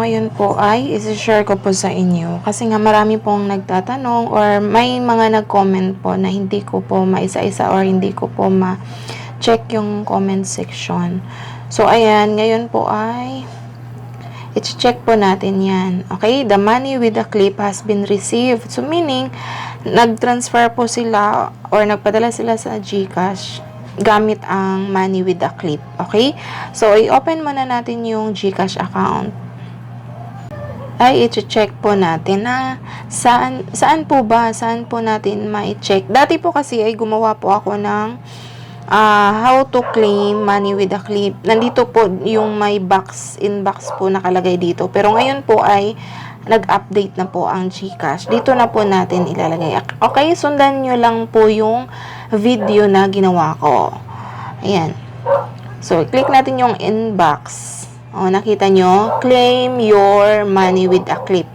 Ngayon po ay isi-share ko po sa inyo kasi nga marami pong nagtatanong or may mga nag-comment po na hindi ko po maisa-isa or hindi ko po ma-check yung comment section. So, ayan, ngayon po ay i-check po natin yan. Okay, the money with the clip has been received. So, meaning, nag-transfer po sila or nagpadala sila sa GCash gamit ang money with the clip. Okay, so i-open muna natin yung GCash account. Ay i-check po natin na saan po natin ma-check. Dati po kasi ay gumawa po ako ng how to claim money with a clip. Nandito po yung may inbox po nakalagay dito. Pero ngayon po ay nag-update na po ang GCash. Dito na po natin ilalagay. Okay, sundan nyo lang po yung video na ginawa ko. Ayan. So, click natin yung inbox. O, nakita nyo, claim your money with a clip.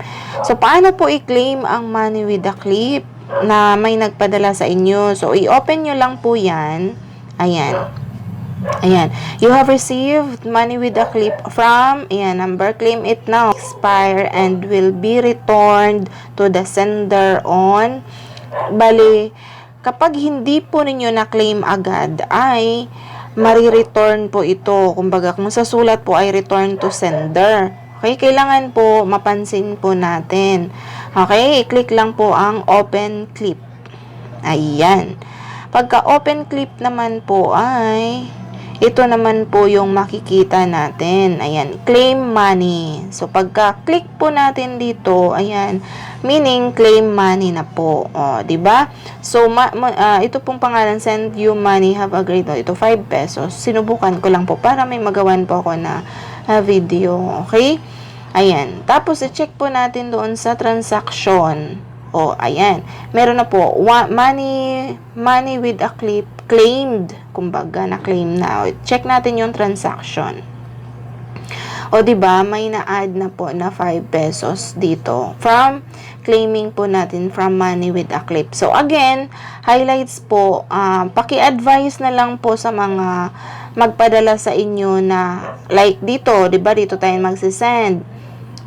So, paano po i-claim ang money with a clip na may nagpadala sa inyo? So, i-open nyo lang po yan. Ayan. Ayan. You have received money with a clip from, ayan, number, claim it now, expire, and will be returned to the sender on. Bali, kapag hindi po ninyo na-claim agad, ay mari-return po ito. Kumbaga, kung sa sulat po ay return to sender. Okay, kailangan po mapansin po natin. Okay, i-click lang po ang open clip. Ayan. Pagka open clip naman po ay ito naman po yung makikita natin. Ayan, claim money. So, pagka click po natin dito, ayan, meaning claim money na po. O, diba? So, ito pong pangalan, send you money, have a great day. Ito, 5 pesos. Sinubukan ko lang po para may magawan po ako na video. Okay? Ayan. Tapos, i-check po natin doon sa transaction. O, ayan. Meron na po, money with a clip, claimed. Kumbaga, na-claim na. O, check natin yung transaction. O, diba, may na-add na po na 5 pesos dito from claiming po natin from money with a clip. So, again, highlights po, paki-advise na lang po sa mga magpadala sa inyo na, like dito, diba, dito tayo magsisend.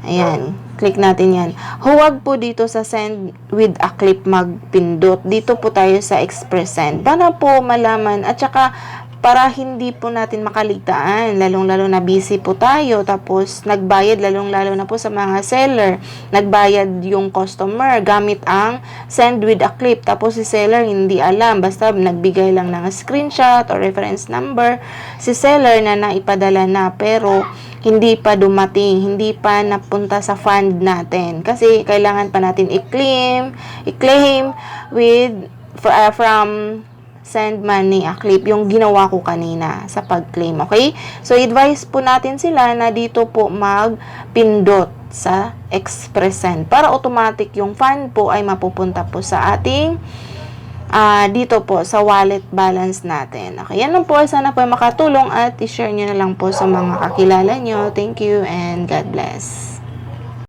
Ayan, click natin yan. Huwag po dito sa send with a clip magpindot. Dito po tayo sa express send. Para po malaman at saka para hindi po natin makaligtaan, lalong-lalo na busy po tayo, tapos nagbayad, lalong-lalo na po sa mga seller, nagbayad yung customer gamit ang send with a clip, tapos si seller hindi alam, basta nagbigay lang ng screenshot or reference number, si seller na naipadala na, pero hindi pa dumating, hindi pa napunta sa fund natin, kasi kailangan pa natin i-claim with from send money a clip, yung ginawa ko kanina sa pag-claim, okay? So, advise po natin sila na dito po magpindot sa express send para automatic yung fund po ay mapupunta po sa ating dito po sa wallet balance natin. Okay, yan lang po. Sana po ay makatulong at i-share nyo na lang po sa mga kakilala nyo. Thank you and God bless.